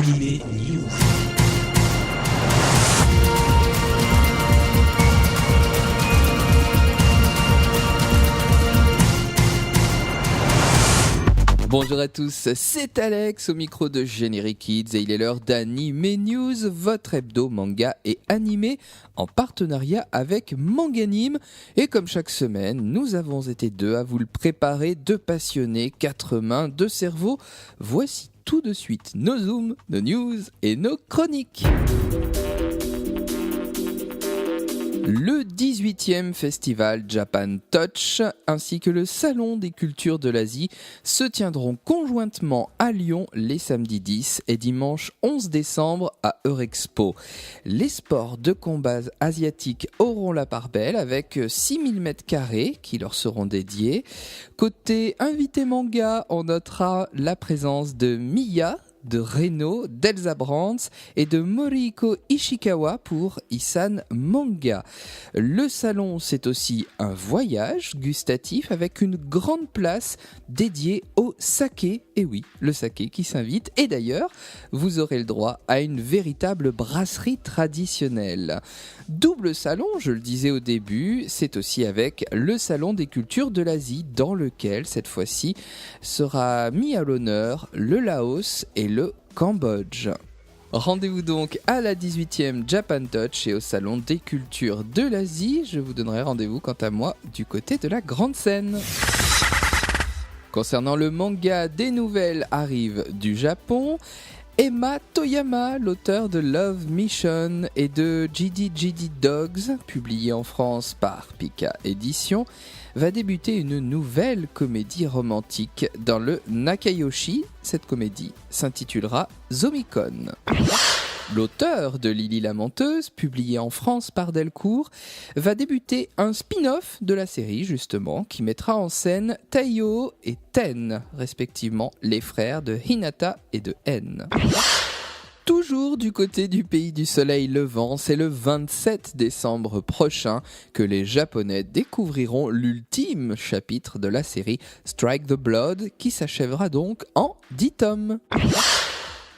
Animé News. Bonjour à tous, c'est Alex au micro de Générique Kids et il est l'heure d'Anime News, votre hebdo manga et animé en partenariat avec Manganime. Et comme chaque semaine, nous avons été deux à vous le préparer, deux passionnés, quatre mains, deux cerveaux. Voici tout de suite nos zooms, nos news et nos chroniques. Le 18e festival Japan Touch ainsi que le Salon des cultures de l'Asie se tiendront conjointement à Lyon les samedis 10 et dimanche 11 décembre à Eurexpo. Les sports de combat asiatiques auront la part belle avec 6000 m² qui leur seront dédiés. Côté invité manga, on notera la présence de Miya, de Reno, d'Elsa Brands et de Morihiko Ishikawa pour Isan Manga. Le salon, c'est aussi un voyage gustatif avec une grande place dédiée au saké. Et oui, le saké qui s'invite. Et d'ailleurs, vous aurez le droit à une véritable brasserie traditionnelle. Double salon, je le disais au début, c'est aussi avec le Salon des cultures de l'Asie dans lequel, cette fois-ci, sera mis à l'honneur le Laos et le Cambodge. Rendez-vous donc à la 18e Japan Touch et au Salon des cultures de l'Asie. Je vous donnerai rendez-vous quant à moi du côté de la grande scène. Concernant le manga, des nouvelles arrivent du Japon. Emma Toyama, l'auteur de Love Mission et de GD Dogs, publié en France par Pika Éditions, va débuter une nouvelle comédie romantique dans le Nakayoshi. Cette comédie s'intitulera Zomicon. L'auteur de Lily la menteuse, publié en France par Delcourt, va débuter un spin-off de la série justement qui mettra en scène Taiyo et Ten, respectivement les frères de Hinata et de En. Toujours du côté du pays du soleil levant, c'est le 27 décembre prochain que les Japonais découvriront l'ultime chapitre de la série Strike the Blood qui s'achèvera donc en 10 tomes.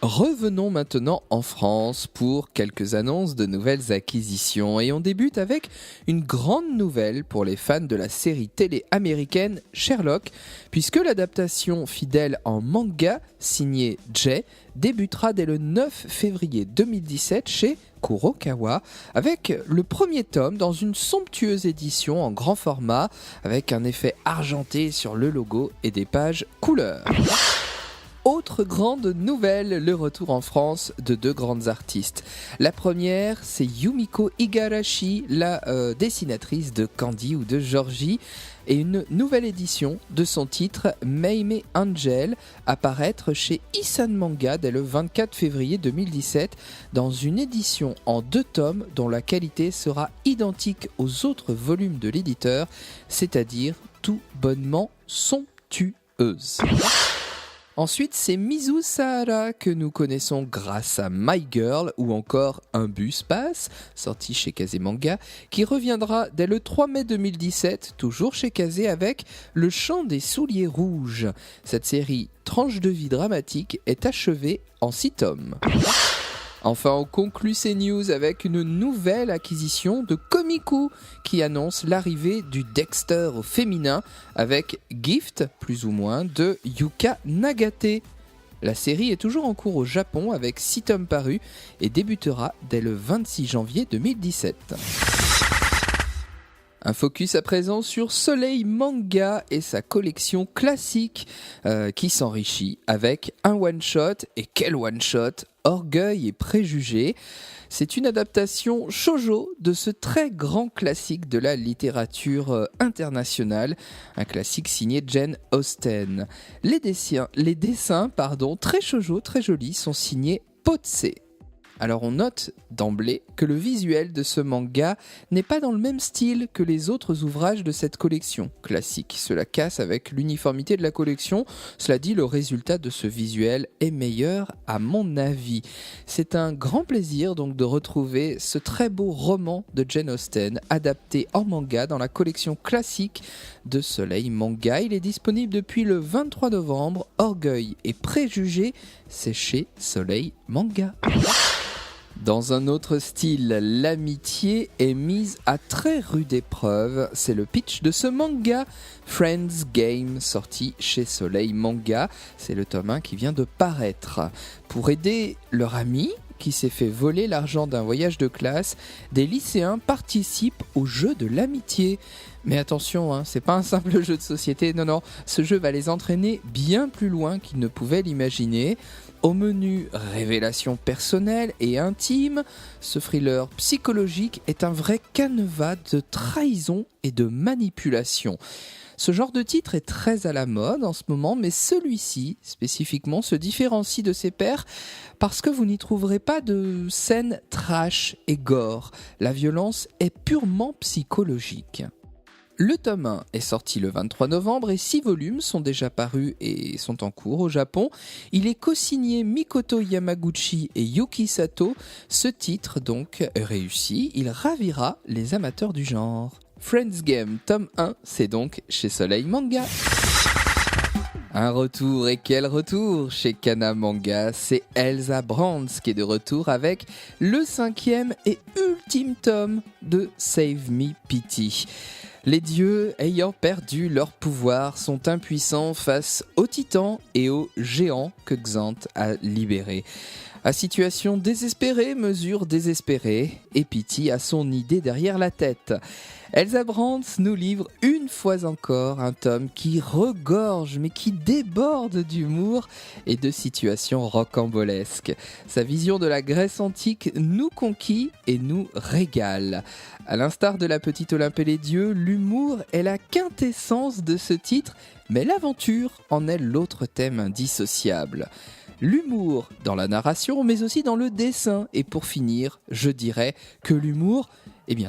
Revenons maintenant en France pour quelques annonces de nouvelles acquisitions et on débute avec une grande nouvelle pour les fans de la série télé américaine Sherlock puisque l'adaptation fidèle en manga signée Jay débutera dès le 9 février 2017 chez Kurokawa avec le premier tome dans une somptueuse édition en grand format avec un effet argenté sur le logo et des pages couleurs. Autre grande nouvelle, le retour en France de deux grandes artistes. La première, c'est Yumiko Igarashi, la dessinatrice de Candy ou de Georgie, et une nouvelle édition de son titre Meime Angel apparaître chez Isan Manga dès le 24 février 2017 dans une édition en 2 tomes dont la qualité sera identique aux autres volumes de l'éditeur, c'est-à-dire tout bonnement somptueuse. Ensuite, c'est Mizu Sahara que nous connaissons grâce à My Girl ou encore Un bus passe, sorti chez Kazé Manga, qui reviendra dès le 3 mai 2017, toujours chez Kazé avec Le chant des souliers rouges. Cette série tranche de vie dramatique est achevée en 6 tomes. Enfin, on conclut ces news avec une nouvelle acquisition de Komiku qui annonce l'arrivée du Dexter au féminin avec Gift, plus ou moins, de Yuka Nagate. La série est toujours en cours au Japon avec 6 tomes parus et débutera dès le 26 janvier 2017. Un focus à présent sur Soleil Manga et sa collection classique qui s'enrichit avec un one-shot, et quel one-shot, Orgueil et préjugés. C'est une adaptation shoujo de ce très grand classique de la littérature internationale, un classique signé Jane Austen. Les dessins, très shoujo, très jolis, sont signés Potse. Alors on note d'emblée que le visuel de ce manga n'est pas dans le même style que les autres ouvrages de cette collection classique. Cela casse avec l'uniformité de la collection. Cela dit, le résultat de ce visuel est meilleur à mon avis. C'est un grand plaisir donc de retrouver ce très beau roman de Jane Austen adapté en manga dans la collection classique de Soleil Manga. Il est disponible depuis le 23 novembre. Orgueil et préjugés, c'est chez Soleil Manga. Dans un autre style, l'amitié est mise à très rude épreuve. C'est le pitch de ce manga, Friends Game, sorti chez Soleil Manga. C'est le tome 1 qui vient de paraître. Pour aider leur ami, qui s'est fait voler l'argent d'un voyage de classe, des lycéens participent au jeu de l'amitié. Mais attention, c'est pas un simple jeu de société, non, ce jeu va les entraîner bien plus loin qu'ils ne pouvaient l'imaginer. Au menu révélations personnelles et intimes, ce thriller psychologique est un vrai canevas de trahison et de manipulation. Ce genre de titre est très à la mode en ce moment, mais celui-ci, spécifiquement, se différencie de ses pairs parce que vous n'y trouverez pas de scènes trash et gore. La violence est purement psychologique. Le tome 1 est sorti le 23 novembre et 6 volumes sont déjà parus et sont en cours au Japon. Il est co-signé Mikoto Yamaguchi et Yuki Sato. Ce titre, donc, réussi, il ravira les amateurs du genre. Friends Game, tome 1, c'est donc chez Soleil Manga. Un retour, et quel retour chez Kana Manga, c'est Elsa Brands qui est de retour avec le 5e et ultime tome de Save Me Pity. Les dieux, ayant perdu leur pouvoir, sont impuissants face aux titans et aux géants que Xanth a libérés. À situation désespérée, mesure désespérée, et Pity a son idée derrière la tête. Elsa Brands nous livre une fois encore un tome qui regorge, mais qui déborde d'humour et de situations rocambolesques. Sa vision de la Grèce antique nous conquit et nous régale. À l'instar de La Petite Olympe et les dieux, l'humour est la quintessence de ce titre, mais l'aventure en est l'autre thème indissociable. L'humour dans la narration, mais aussi dans le dessin. Et pour finir, je dirais que l'humour,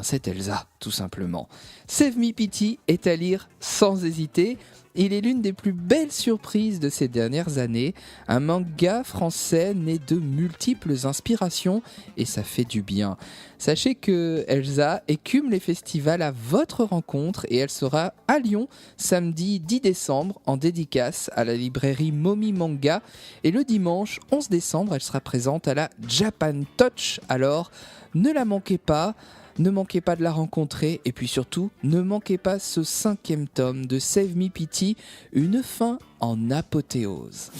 c'est Elsa, tout simplement. Save Me Pity est à lire sans hésiter. Il est l'une des plus belles surprises de ces dernières années. Un manga français né de multiples inspirations et ça fait du bien. Sachez que Elsa écume les festivals à votre rencontre et elle sera à Lyon samedi 10 décembre en dédicace à la librairie Momi Manga. Et le dimanche 11 décembre, elle sera présente à la Japan Touch. Alors, ne la manquez pas. Ne manquez pas de la rencontrer et puis surtout, ne manquez pas ce 5e tome de Save Me Pity, une fin en apothéose.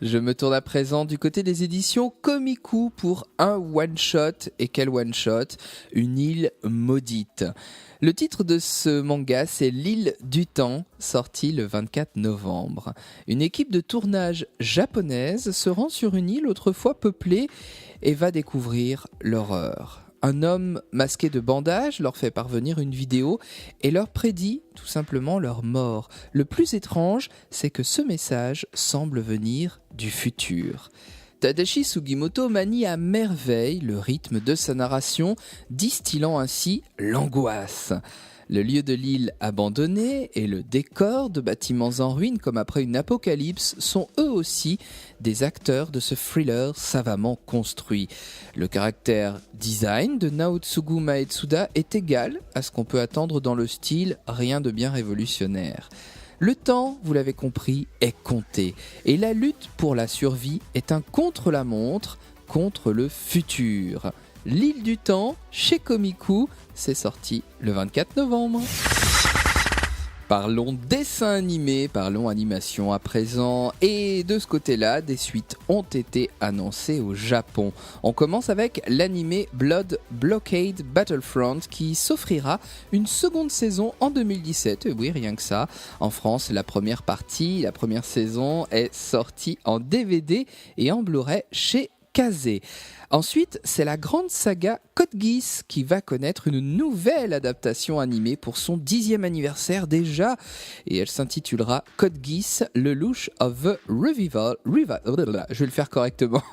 Je me tourne à présent du côté des éditions Komiku pour un one-shot. Et quel one-shot ? Une île maudite. Le titre de ce manga, c'est L'île du temps, sorti le 24 novembre. Une équipe de tournage japonaise se rend sur une île autrefois peuplée et va découvrir l'horreur. Un homme masqué de bandages leur fait parvenir une vidéo et leur prédit tout simplement leur mort. Le plus étrange, c'est que ce message semble venir du futur. Tadashi Sugimoto manie à merveille le rythme de sa narration, distillant ainsi l'angoisse. Le lieu de l'île abandonnée et le décor de bâtiments en ruine comme après une apocalypse sont eux aussi des acteurs de ce thriller savamment construit. Le caractère design de Naotsugu Maetsuda est égal à ce qu'on peut attendre dans le style, rien de bien révolutionnaire. Le temps, vous l'avez compris, est compté et la lutte pour la survie est un contre-la-montre contre le futur. L'île du temps, chez Komiku, c'est sorti le 24 novembre. Parlons dessin animé, parlons animation à présent. Et de ce côté-là, des suites ont été annoncées au Japon. On commence avec l'animé Blood Blockade Battlefront qui s'offrira une seconde saison en 2017. Et oui, rien que ça. En France, la première saison est sortie en DVD et en Blu-ray chez Kazé. Ensuite, c'est la grande saga Code Geass qui va connaître une nouvelle adaptation animée pour son 10e anniversaire déjà, et elle s'intitulera Code Geass, Lelouch of the Revival. Je vais le faire correctement.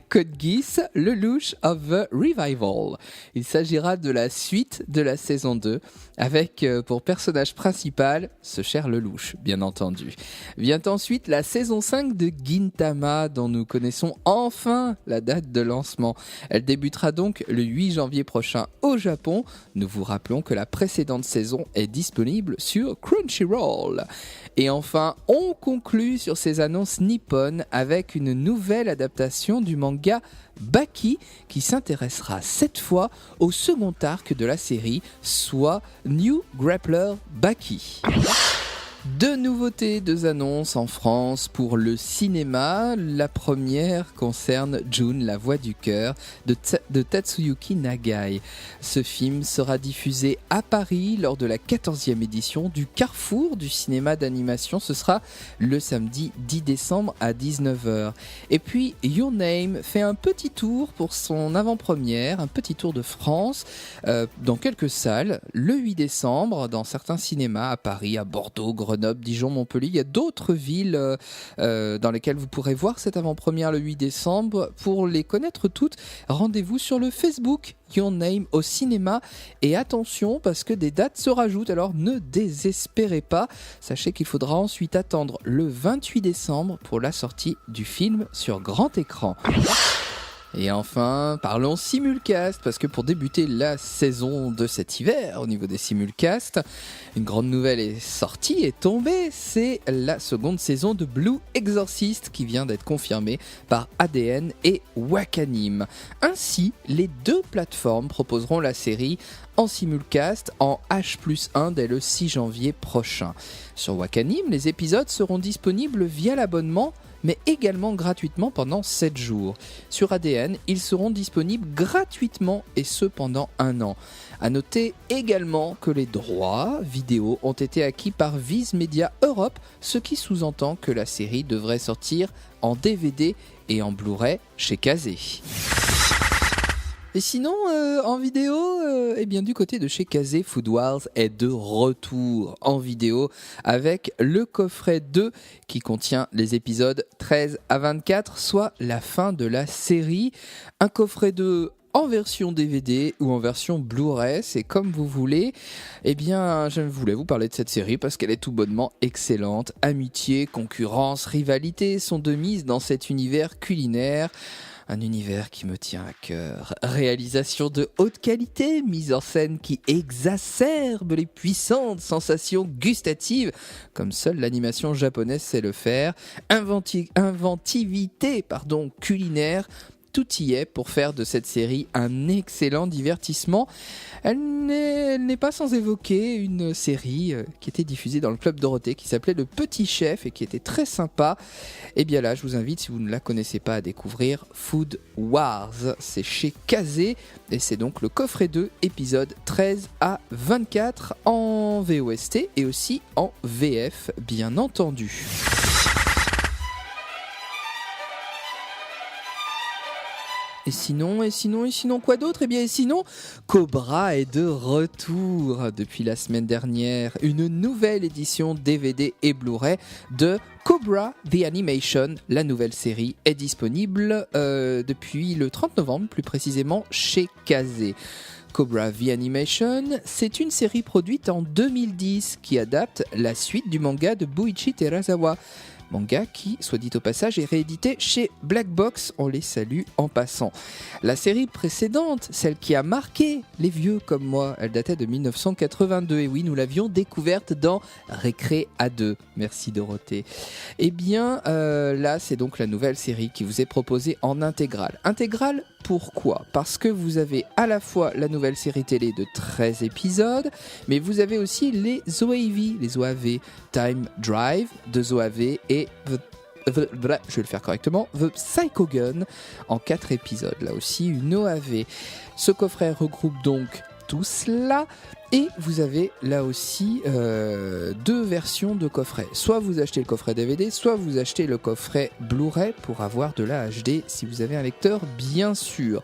Code Geass, Lelouch of the Revival. Il s'agira de la suite de la saison 2, avec pour personnage principal ce cher Lelouch, bien entendu. Vient ensuite la saison 5 de Gintama, dont nous connaissons enfin la date de lancement. Elle débutera donc le 8 janvier prochain au Japon. Nous vous rappelons que la précédente saison est disponible sur Crunchyroll. Et enfin, on conclut sur ces annonces nippones avec une nouvelle adaptation du manga Baki, qui s'intéressera cette fois au second arc de la série, soit New Grappler Baki. Deux nouveautés, deux annonces en France pour le cinéma. La première concerne June, la voix du cœur de Tatsuyuki Nagai. Ce film sera diffusé à Paris lors de la 14e édition du Carrefour du cinéma d'animation. Ce sera le samedi 10 décembre à 19h. Et puis Your Name fait un petit tour pour son avant-première, un petit tour de France dans quelques salles le 8 décembre dans certains cinémas à Paris, à Bordeaux, Grenoble, Dijon, Montpellier. Il y a d'autres villes dans lesquelles vous pourrez voir cette avant-première le 8 décembre. Pour les connaître toutes, rendez-vous sur le Facebook Your Name au cinéma. Et attention, parce que des dates se rajoutent, alors ne désespérez pas. Sachez qu'il faudra ensuite attendre le 28 décembre pour la sortie du film sur grand écran. Et enfin, parlons simulcast, parce que pour débuter la saison de cet hiver, au niveau des simulcasts, une grande nouvelle est sortie, est tombée, c'est la seconde saison de Blue Exorcist qui vient d'être confirmée par ADN et Wakanim. Ainsi, les deux plateformes proposeront la série en simulcast en H+1 dès le 6 janvier prochain. Sur Wakanim, les épisodes seront disponibles via l'abonnement, mais également gratuitement pendant 7 jours. Sur ADN, ils seront disponibles gratuitement et ce pendant 1 an. A noter également que les droits vidéo ont été acquis par Viz Media Europe, ce qui sous-entend que la série devrait sortir en DVD et en Blu-ray chez Kazé. Et sinon, en vidéo, eh bien du côté de chez Kazé, Food Wars est de retour en vidéo avec le coffret 2 qui contient les épisodes 13 à 24, soit la fin de la série. Un coffret 2 en version DVD ou en version Blu-ray, c'est comme vous voulez. Eh bien, je voulais vous parler de cette série parce qu'elle est tout bonnement excellente. Amitié, concurrence, rivalité sont de mise dans cet univers culinaire. Un univers qui me tient à cœur. Réalisation de haute qualité, mise en scène qui exacerbe les puissantes sensations gustatives, comme seule l'animation japonaise sait le faire. Inventivité culinaire. Tout y est pour faire de cette série un excellent divertissement. Elle n'est pas sans évoquer une série qui était diffusée dans le Club Dorothée qui s'appelait Le Petit Chef et qui était très sympa. Et bien là, je vous invite, si vous ne la connaissez pas, à découvrir Food Wars. C'est chez Kazé et c'est donc le coffret 2, épisode 13 à 24 en VOST et aussi en VF, bien entendu. Et sinon, quoi d'autre ? Eh bien, sinon, Cobra est de retour depuis la semaine dernière. Une nouvelle édition DVD et Blu-ray de Cobra The Animation, la nouvelle série, est disponible depuis le 30 novembre, plus précisément chez Kazé. Cobra The Animation, c'est une série produite en 2010 qui adapte la suite du manga de Buichi Terasawa. Manga qui, soit dit au passage, est réédité chez Black Box, on les salue en passant. La série précédente, celle qui a marqué les vieux comme moi, elle datait de 1982, et oui, nous l'avions découverte dans Récré à 2. Merci Dorothée. Eh bien, là, c'est donc la nouvelle série qui vous est proposée en intégrale. Intégrale, pourquoi ? Parce que vous avez à la fois la nouvelle série télé de 13 épisodes, mais vous avez aussi les OAV, les OAV, Time Drive de OAV et je vais le faire correctement, The Psycho Gun en 4 épisodes, là aussi une OAV. Ce coffret regroupe donc tout cela. Et vous avez là aussi 2 versions de coffret. Soit vous achetez le coffret DVD, soit vous achetez le coffret Blu-ray pour avoir de la HD si vous avez un lecteur, bien sûr.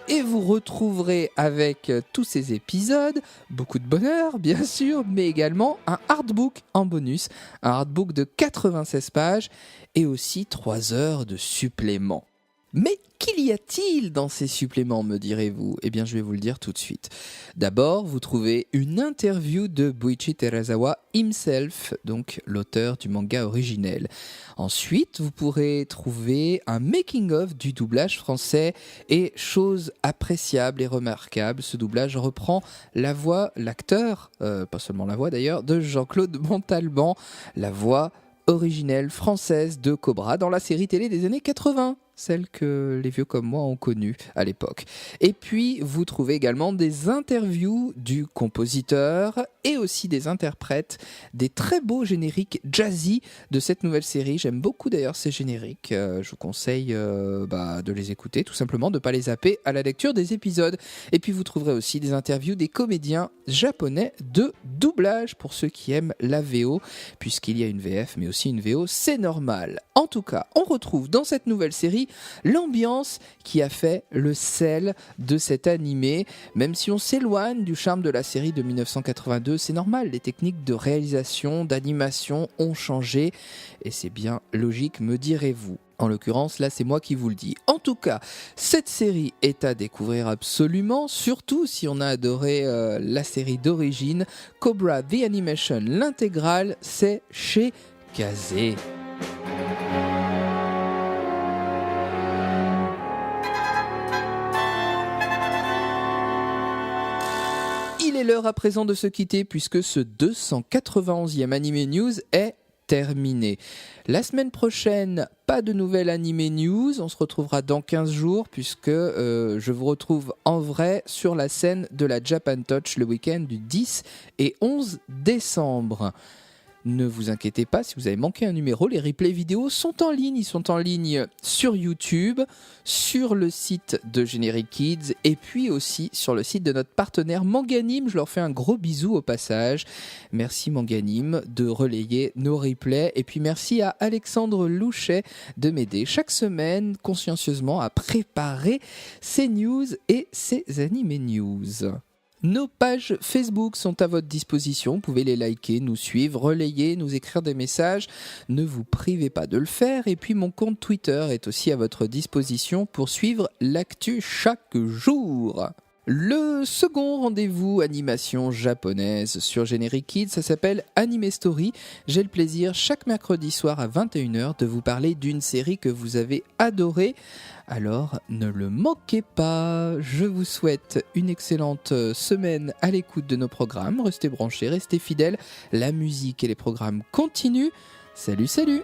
Et vous retrouverez avec tous ces épisodes beaucoup de bonheur, bien sûr, mais également un artbook en bonus. Un artbook de 96 pages et aussi 3 heures de suppléments. Mais qu'y a-t-il dans ces suppléments, me direz-vous ? Eh bien, je vais vous le dire tout de suite. D'abord, vous trouvez une interview de Buichi Terasawa himself, donc l'auteur du manga originel. Ensuite, vous pourrez trouver un making-of du doublage français et chose appréciable et remarquable, ce doublage reprend la voix, l'acteur, pas seulement la voix d'ailleurs, de Jean-Claude Montalban, la voix originelle française de Cobra dans la série télé des années 80. Celle que les vieux comme moi ont connue à l'époque. Et puis, vous trouvez également des interviews du compositeur et aussi des interprètes, des très beaux génériques jazzy de cette nouvelle série. J'aime beaucoup d'ailleurs ces génériques. Je vous conseille de les écouter, tout simplement, de ne pas les zapper à la lecture des épisodes. Et puis, vous trouverez aussi des interviews des comédiens japonais de doublage pour ceux qui aiment la VO, puisqu'il y a une VF, mais aussi une VO, c'est normal. En tout cas, on retrouve dans cette nouvelle série l'ambiance qui a fait le sel de cet animé. Même si on s'éloigne du charme de la série de 1982, c'est normal, les techniques de réalisation, d'animation ont changé et c'est bien logique, me direz-vous. En l'occurrence, là, c'est moi qui vous le dis. En tout cas, cette série est à découvrir absolument, surtout si on a adoré la série d'origine. Cobra The Animation, l'intégrale, c'est chez Kazé. Il est l'heure à présent de se quitter puisque ce 291e Anime News est terminé. La semaine prochaine, pas de nouvelle Anime News. On se retrouvera dans 15 jours puisque je vous retrouve en vrai sur la scène de la Japan Touch le week-end du 10 et 11 décembre. Ne vous inquiétez pas, si vous avez manqué un numéro, les replays vidéo sont en ligne. Ils sont en ligne sur YouTube, sur le site de Generic Kids et puis aussi sur le site de notre partenaire Manganime. Je leur fais un gros bisou au passage. Merci Manganime de relayer nos replays. Et puis merci à Alexandre Louchet de m'aider chaque semaine consciencieusement à préparer ces news et ces anime news. Nos pages Facebook sont à votre disposition, vous pouvez les liker, nous suivre, relayer, nous écrire des messages, ne vous privez pas de le faire. Et puis mon compte Twitter est aussi à votre disposition pour suivre l'actu chaque jour. Le second rendez-vous animation japonaise sur Generic Kids, ça s'appelle Anime Story. J'ai le plaisir chaque mercredi soir à 21h de vous parler d'une série que vous avez adorée. Alors ne le manquez pas. Je vous souhaite une excellente semaine à l'écoute de nos programmes. Restez branchés, restez fidèles. La musique et les programmes continuent. Salut, salut!